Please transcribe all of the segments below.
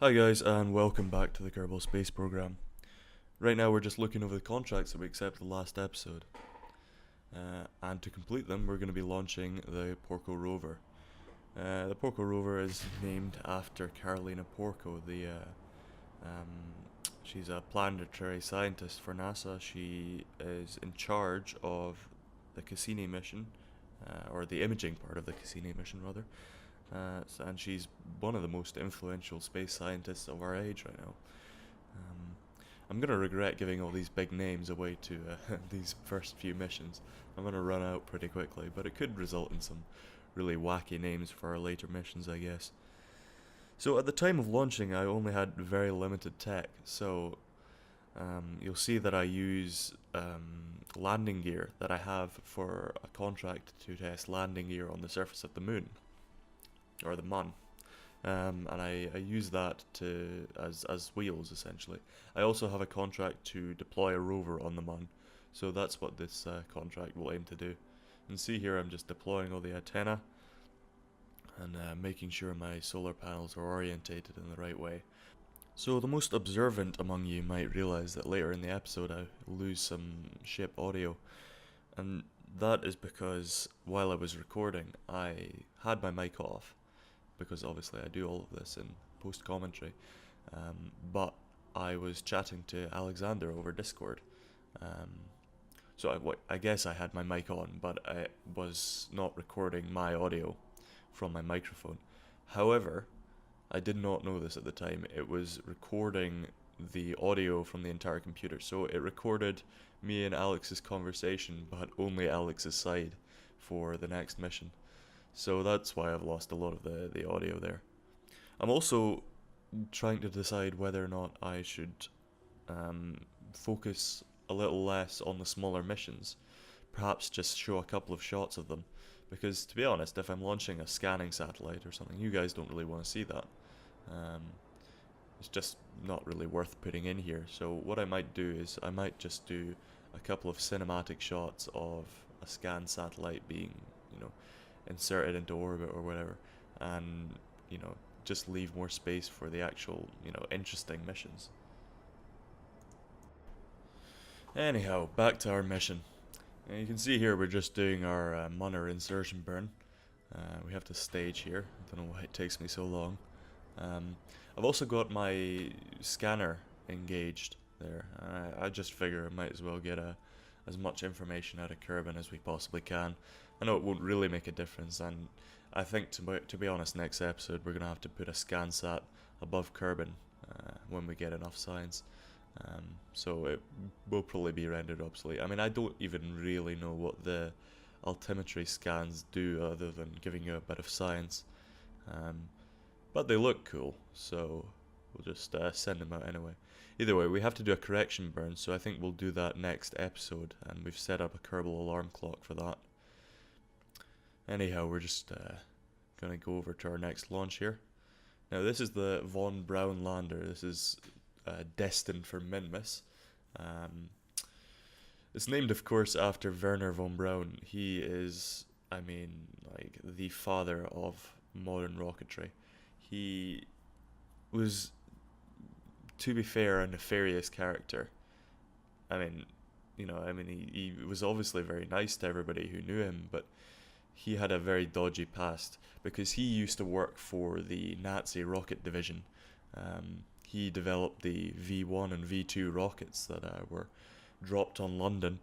Hi guys, and welcome back to the Kerbal Space Program. Right now we're just looking over the contracts that we accepted the last episode. And to complete them, we're going to be launching the Porco Rover. The Porco Rover is named after Carolina Porco. She's a planetary scientist for NASA. She is in charge of the Cassini mission, or the imaging part of the Cassini mission rather. And she's one of the most influential space scientists of our age right now. I'm going to regret giving all these big names away to these first few missions. I'm going to run out pretty quickly, but it could result in some really wacky names for our later missions, I guess. So at the time of launching, I only had very limited tech, so you'll see that I use landing gear that I have for a contract to test landing gear on the surface of the moon, or the Mun. And I use that as wheels essentially. I also have a contract to deploy a rover on the Mun, so that's what this contract will aim to do. And see here, I'm just deploying all the antenna and making sure my solar panels are orientated in the right way. So the most observant among you might realize that later in the episode I lose some ship audio, and that is because while I was recording I had my mic off, because obviously I do all of this in post-commentary, but I was chatting to Alexander over Discord. So I guess I had my mic on, but I was not recording my audio from my microphone. However, I did not know this at the time. It was recording the audio from the entire computer. So it recorded me and Alex's conversation, but only Alex's side for the next mission. So that's why I've lost a lot of the audio there. I'm also trying to decide whether or not I should focus a little less on the smaller missions. Perhaps just show a couple of shots of them. Because to be honest, if I'm launching a scanning satellite or something, you guys don't really want to see that. It's just not really worth putting in here. So what I might do is I might just do a couple of cinematic shots of a scan satellite being, inserted into orbit or whatever, and just leave more space for the actual interesting missions. Anyhow, back to our mission. You can see here we're just doing our Munner insertion burn. We have to stage here. I don't know why it takes me so long. I've also got my scanner engaged there. I just figure I might as well get as much information out of Kerbal as we possibly can. I know it won't really make a difference, and I think to be honest, next episode we're going to have to put a ScanSat above Kerbal when we get enough science. So it will probably be rendered obsolete. I mean, I don't even really know what the altimetry scans do other than giving you a bit of science. But they look cool, so we'll just send them out anyway. Either way, we have to do a correction burn, so I think we'll do that next episode, and we've set up a Kerbal alarm clock for that. Anyhow, we're just going to go over to our next launch here. Now this is the Von Braun lander. This is destined for Minmus. It's named, of course, after Werner von Braun. He is, like the father of modern rocketry. He was, to be fair, a nefarious character. He was obviously very nice to everybody who knew him, but he had a very dodgy past because he used to work for the Nazi rocket division. He developed the V1 and V2 rockets that were dropped on London,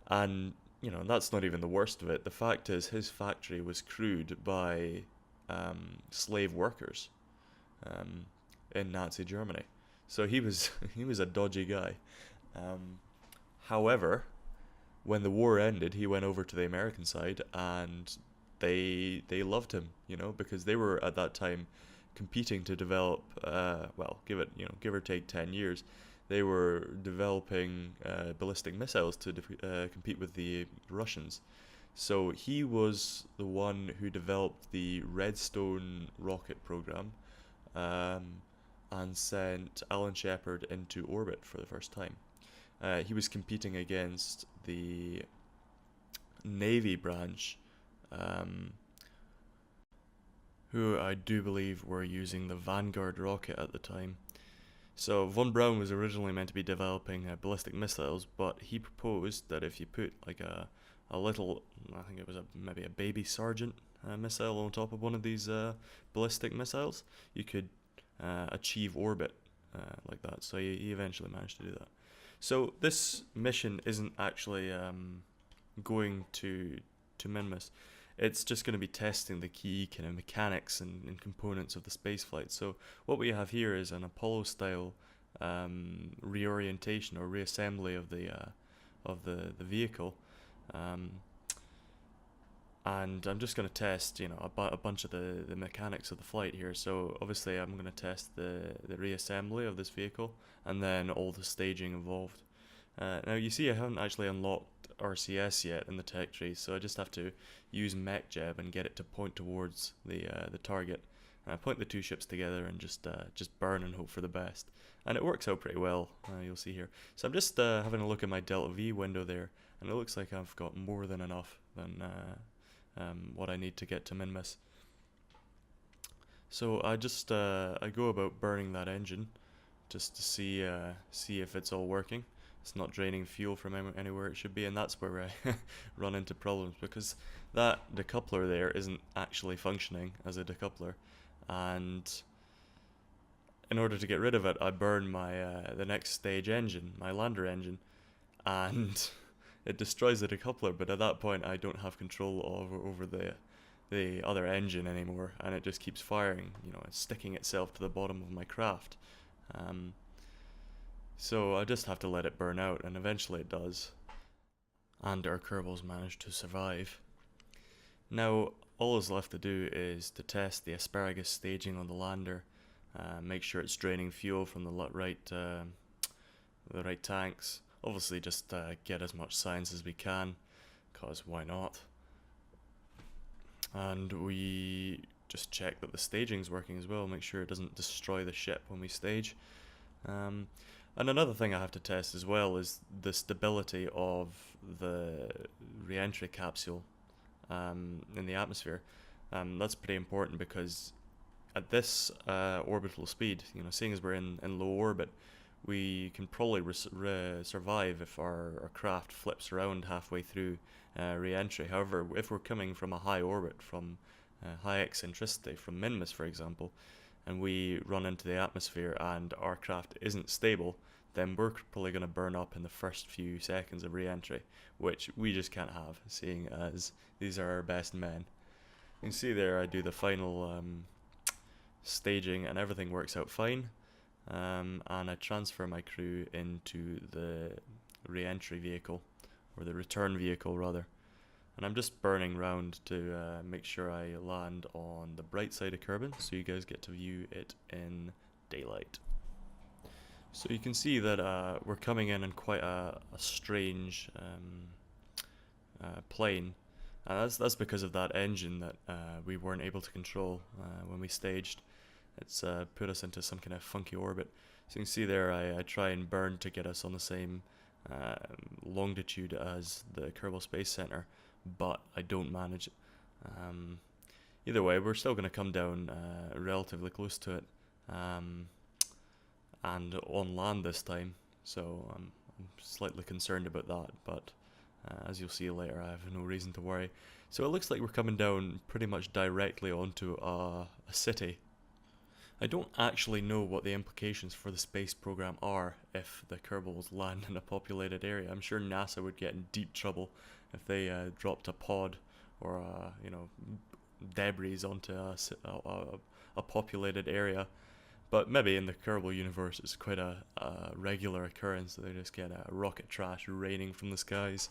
and that's not even the worst of it. The fact is, his factory was crewed by slave workers in Nazi Germany, so he was a dodgy guy. However, when the war ended, he went over to the American side, and they loved him, because they were at that time competing to develop, give or take 10 years, they were developing ballistic missiles to compete with the Russians. So he was the one who developed the Redstone rocket program, and sent Alan Shepard into orbit for the first time. He was competing against the Navy branch, who I do believe were using the Vanguard rocket at the time. So von Braun was originally meant to be developing ballistic missiles, but he proposed that if you put like a little, I think it was maybe a baby Sergeant missile on top of one of these ballistic missiles, you could achieve orbit like that. So he eventually managed to do that. So this mission isn't actually going to Minmus. It's just going to be testing the key kind of mechanics and components of the spaceflight. So what we have here is an Apollo-style reorientation or reassembly of the vehicle, and I'm just going to test, you know, a bunch of the mechanics of the flight here. So obviously I'm going to test the reassembly of this vehicle and then all the staging involved. Now you see I haven't actually unlocked RCS yet in the tech tree, so I just have to use MechJeb and get it to point towards the target. Point the two ships together and just burn and hope for the best. And it works out pretty well, you'll see here. So I'm just having a look at my Delta V window there, and it looks like I've got more than enough than what I need to get to Minmus. So I just I go about burning that engine just to see if it's all working. It's not draining fuel from anywhere it should be, and that's where I run into problems, because that decoupler there isn't actually functioning as a decoupler, and in order to get rid of it I burn my the next stage engine, my lander engine, and it destroys the decoupler, but at that point I don't have control over the other engine anymore, and it just keeps firing, you know, it's sticking itself to the bottom of my craft. So I just have to let it burn out, and eventually it does. And our Kerbals manage to survive. Now, all is left to do is to test the asparagus staging on the lander, make sure it's draining fuel from the right tanks. Obviously just get as much science as we can, cause why not? And we just check that the staging's working as well, make sure it doesn't destroy the ship when we stage. And another thing I have to test as well is the stability of the re-entry capsule in the atmosphere. That's pretty important, because at this orbital speed, you know, seeing as we're in low orbit, we can probably survive if our craft flips around halfway through re-entry. However, if we're coming from a high orbit, from high eccentricity, from Minmus for example, and we run into the atmosphere and our craft isn't stable, then we're probably going to burn up in the first few seconds of re-entry, which we just can't have, seeing as these are our best men. You can see there I do the final staging and everything works out fine, and I transfer my crew into the re-entry vehicle, or the return vehicle rather. And I'm just burning round to make sure I land on the bright side of Kerbal, so you guys get to view it in daylight. So you can see that we're coming in quite a strange plane, and that's because of that engine that we weren't able to control when we staged. It's put us into some kind of funky orbit. So you can see there I try and burn to get us on the same longitude as the Kerbal Space Center, but I don't manage it. Either way, we're still going to come down relatively close to it, and on land this time, so I'm slightly concerned about that, but as you'll see later, I have no reason to worry. So it looks like we're coming down pretty much directly onto a city. I don't actually know what the implications for the space program are if the Kerbals land in a populated area. I'm sure NASA would get in deep trouble if they dropped a pod or debris onto a populated area. But maybe in the Kerbal universe it's quite a regular occurrence that they just get rocket trash raining from the skies.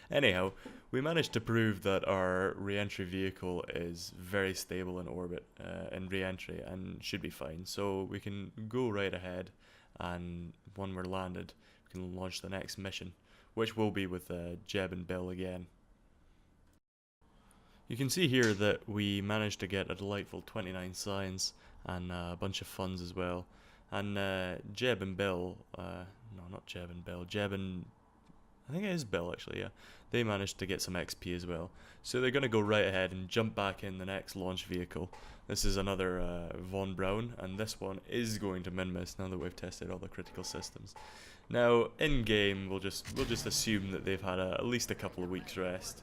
Anyhow, we managed to prove that our re-entry vehicle is very stable in orbit in re-entry and should be fine. So we can go right ahead, and when we're landed we can launch the next mission, which will be with Jeb and Bill again. You can see here that we managed to get a delightful 29 science and a bunch of funds as well. And Jeb and Bill, no, not Jeb and Bill, Jeb and I think it is Bill actually, yeah. They managed to get some XP as well. So they're going to go right ahead and jump back in the next launch vehicle. This is another Von Braun, and this one is going to min-miss now that we've tested all the critical systems. Now, in game, we'll just assume that they've had at least a couple of weeks rest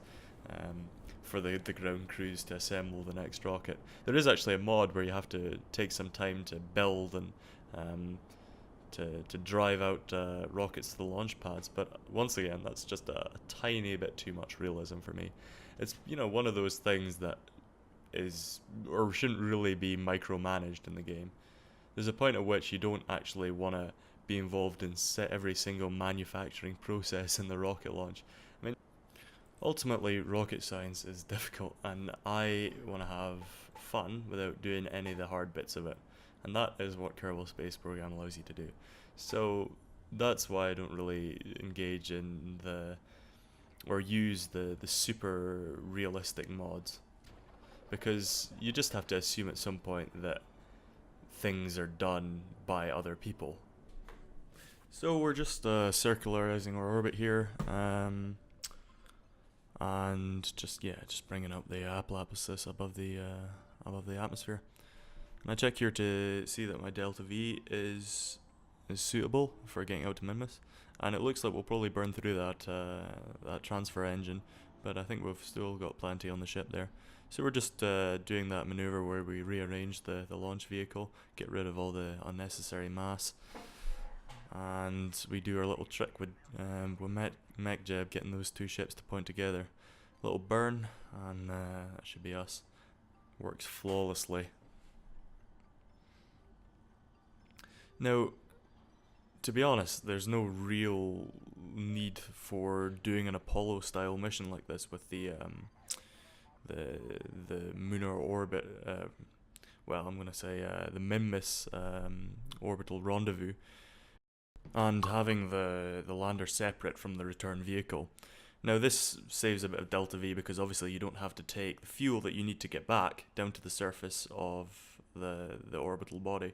for the ground crews to assemble the next rocket. There is actually a mod where you have to take some time to build and to drive out rockets to the launch pads, but once again, that's just a tiny bit too much realism for me. It's, you know, one of those things that is, or shouldn't really be micromanaged in the game. There's a point at which you don't actually want to be involved in every single manufacturing process in the rocket launch. I mean, ultimately, rocket science is difficult, and I want to have fun without doing any of the hard bits of it. And that is what Kerbal Space Program allows you to do. So that's why I don't really engage in or use the super realistic mods. Because you just have to assume at some point that things are done by other people. So we're just circularizing our orbit here. And just bringing up the apoapsis above the atmosphere. And I check here to see that my delta V is suitable for getting out to Minmus, and it looks like we'll probably burn through that transfer engine, but I think we've still got plenty on the ship there. So we're just doing that maneuver where we rearrange the launch vehicle, get rid of all the unnecessary mass, and we do our little trick with MechJeb, getting those two ships to point together. Little burn, and that should be us. Works flawlessly. Now, to be honest, there's no real need for doing an Apollo-style mission like this with the lunar orbit. Well, I'm gonna say the Minmus orbital rendezvous, and having the lander separate from the return vehicle. Now, this saves a bit of delta V because obviously you don't have to take the fuel that you need to get back down to the surface of the orbital body.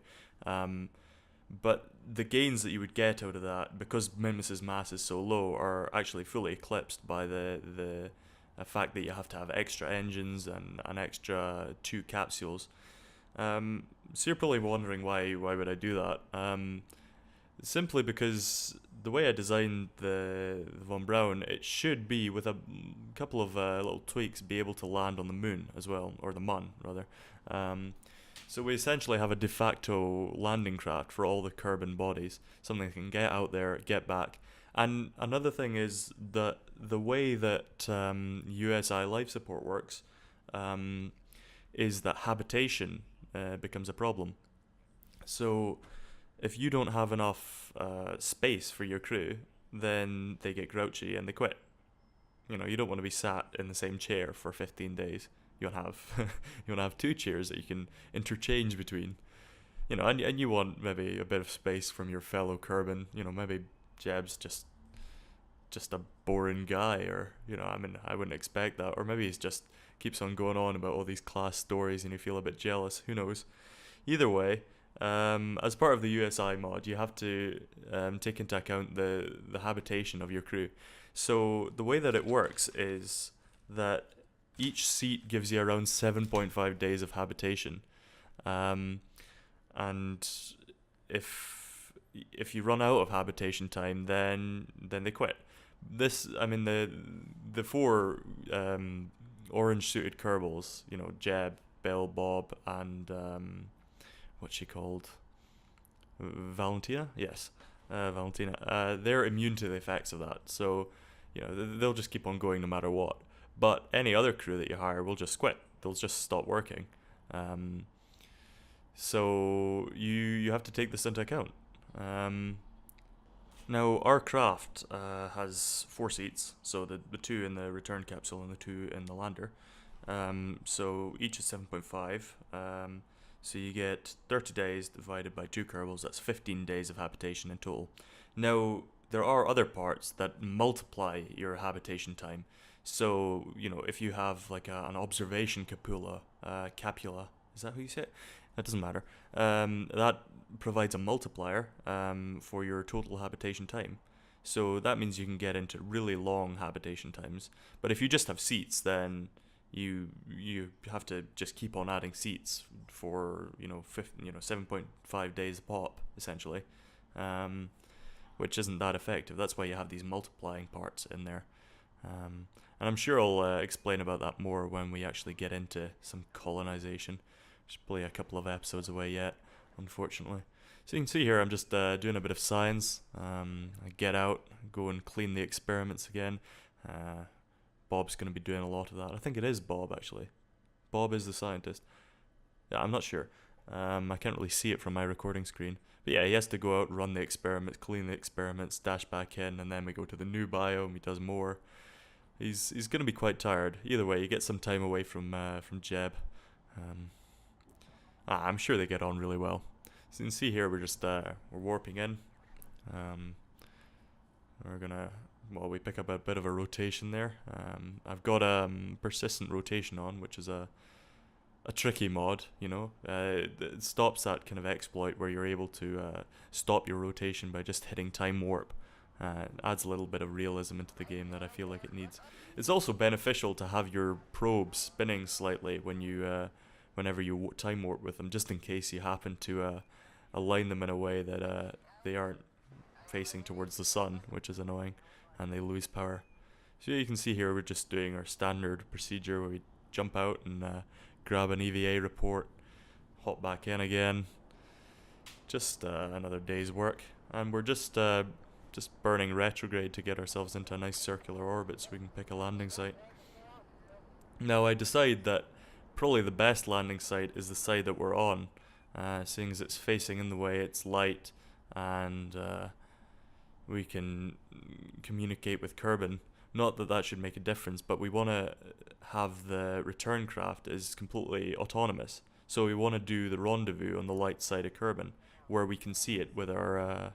But the gains that you would get out of that, because Minmus's mass is so low, are actually fully eclipsed by the fact that you have to have extra engines and an extra 2 capsules. So you're probably wondering why would I do that? Simply because the way I designed the Von Braun, it should be, with a couple of little tweaks, be able to land on the moon as well, or the Mun rather. So we essentially have a de facto landing craft for all the Kerbal bodies, something that can get out there, get back. And another thing is that the way that USI life support works is that habitation becomes a problem. So if you don't have enough space for your crew, then they get grouchy and they quit. You know, you don't want to be sat in the same chair for 15 days. You want to have 2 chairs that you can interchange between. You know, and you want maybe a bit of space from your fellow Kerbal. You know, maybe Jeb's just a boring guy, or, you know, I mean, I wouldn't expect that. Or maybe he's just keeps on going on about all these class stories and you feel a bit jealous. Who knows? Either way, as part of the USI mod, you have to take into account the habitation of your crew. So the way that it works is that each seat gives you around 7.5 days of habitation, and if you run out of habitation time, then they quit. This, I mean, the 4 orange suited Kerbals, you know, Jeb, Bill, Bob, and what's she called? Valentina? Yes, Valentina. They're immune to the effects of that, so, you know, they'll just keep on going no matter what. But any other crew that you hire will just quit. They'll just stop working. So you have to take this into account. Now, our craft has 4 seats, so the 2 in the return capsule and the 2 in the lander. So each is 7.5. So you get 30 days divided by 2 Kerbals. That's 15 days of habitation in total. Now, there are other parts that multiply your habitation time. So, you know, if you have like an observation capula, is that how you say it? That doesn't matter. That provides a multiplier for your total habitation time. So that means you can get into really long habitation times. But if you just have seats, then you have to just keep on adding seats for 7.5 days a pop essentially, which isn't that effective. That's why you have these multiplying parts in there. And I'm sure I'll explain about that more when we actually get into some colonization. There's probably a couple of episodes away yet, unfortunately. So you can see here I'm just doing a bit of science. I get out, go and clean the experiments again. Bob's going to be doing a lot of that. I think it is Bob, actually. Bob is the scientist. Yeah, I'm not sure. I can't really see it from my recording screen. But yeah, he has to go out, run the experiments, clean the experiments, dash back in, and then we go to the new biome. He does more. He's going to be quite tired. Either way, you get some time away from Jeb. I'm sure they get on really well. So you can see here we're just we're warping in. We're gonna we pick up a bit of a rotation there. I've got persistent rotation on, which is a tricky mod. It stops that kind of exploit where you're able to stop your rotation by just hitting time warp. It adds a little bit of realism into the game that I feel like it needs. It's also beneficial to have your probe spinning slightly when whenever you time warp with them, just in case you happen to align them in a way that they aren't facing towards the sun, which is annoying, and they lose power. So you can see here we're just doing our standard procedure where we jump out and grab an EVA report, hop back in again. Just another day's work, and we're just burning retrograde to get ourselves into a nice circular orbit so we can pick a landing site. Now I decide that probably the best landing site is the side that we're on, seeing as it's facing in the way it's light, and we can communicate with Kerbal. Not that that should make a difference, but we want to have the return craft is completely autonomous. So we want to do the rendezvous on the light side of Kerbal, where we can see it with our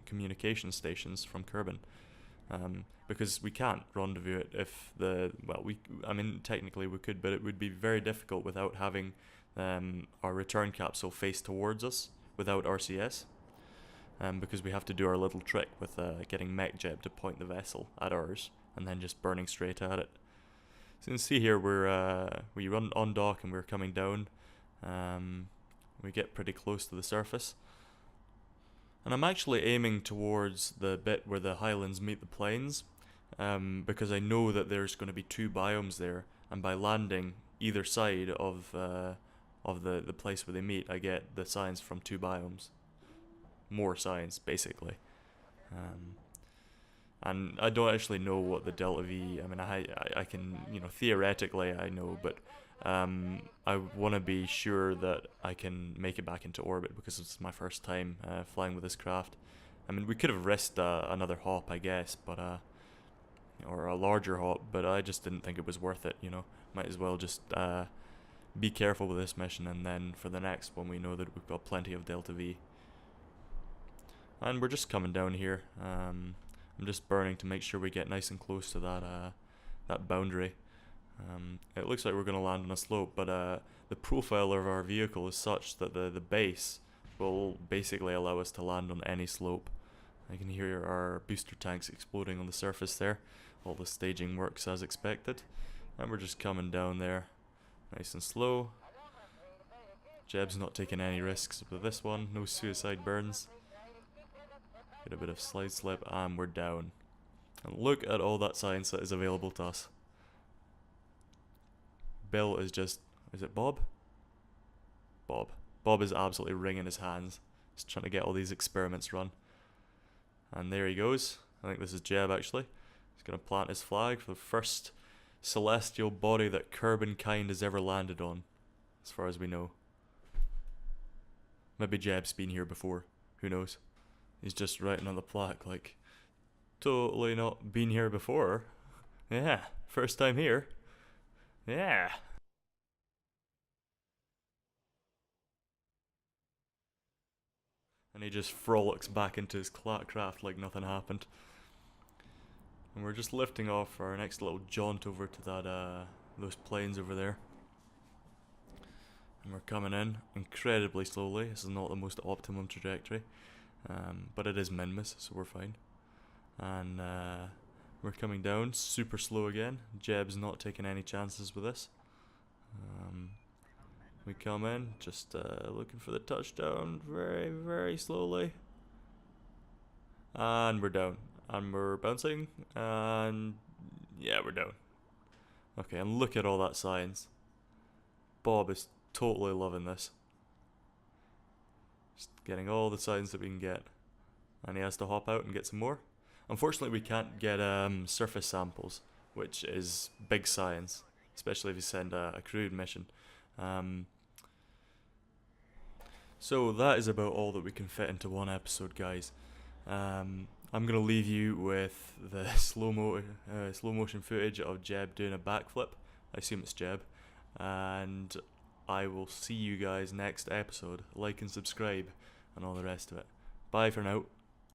communication stations from Kerbal. Because we can't rendezvous it if technically we could, but it would be very difficult without having our return capsule face towards us without RCS. Because we have to do our little trick with getting MechJeb to point the vessel at ours and then just burning straight at it. So you can see here we run on dock and we're coming down. We get pretty close to the surface. And I'm actually aiming towards the bit where the highlands meet the plains, because I know that there's going to be two biomes there, and by landing either side of the place where they meet, I get the science from two biomes. More science, basically. And I don't actually know what the delta V. I mean, I can, theoretically I know, but I want to be sure that I can make it back into orbit because it's my first time flying with this craft. I mean, we could have risked another hop, I guess, but or a larger hop, but I just didn't think it was worth it. Might as well just be careful with this mission, and then for the next one, we know that we've got plenty of delta V. And we're just coming down here. I'm just burning to make sure we get nice and close to that boundary. It looks like we're going to land on a slope, but the profile of our vehicle is such that the base will basically allow us to land on any slope. I can hear our booster tanks exploding on the surface there. All the staging works as expected. And we're just coming down there, nice and slow. Jeb's not taking any risks with this one, no suicide burns. Get a bit of slide slip, and we're down. And look at all that science that is available to us. Bill is just... is it Bob? Bob. Bob is absolutely wringing his hands. He's trying to get all these experiments run. And there he goes. I think this is Jeb, actually. He's going to plant his flag for the first celestial body that Kerbal kind has ever landed on, as far as we know. Maybe Jeb's been here before. Who knows? He's just writing on the plaque like, totally not been here before. Yeah, first time here. Yeah. And he just frolics back into his craft like nothing happened. And we're just lifting off for our next little jaunt over to that those plains over there. And we're coming in incredibly slowly. This is not the most optimum trajectory. But it is Minmus, so we're fine. and we're coming down super slow again. Jeb's not taking any chances with this. We come in, just looking for the touchdown very, very slowly. And we're down. And we're bouncing. And yeah, we're down. Okay, and look at all that science. Bob is totally loving this. Just getting all the signs that we can get. And he has to hop out and get some more. Unfortunately, we can't get surface samples, which is big science, especially if you send a crewed mission. So that is about all that we can fit into one episode, guys. I'm going to leave you with the slow motion footage of Jeb doing a backflip. I assume it's Jeb. And I will see you guys next episode. Like and subscribe and all the rest of it. Bye for now.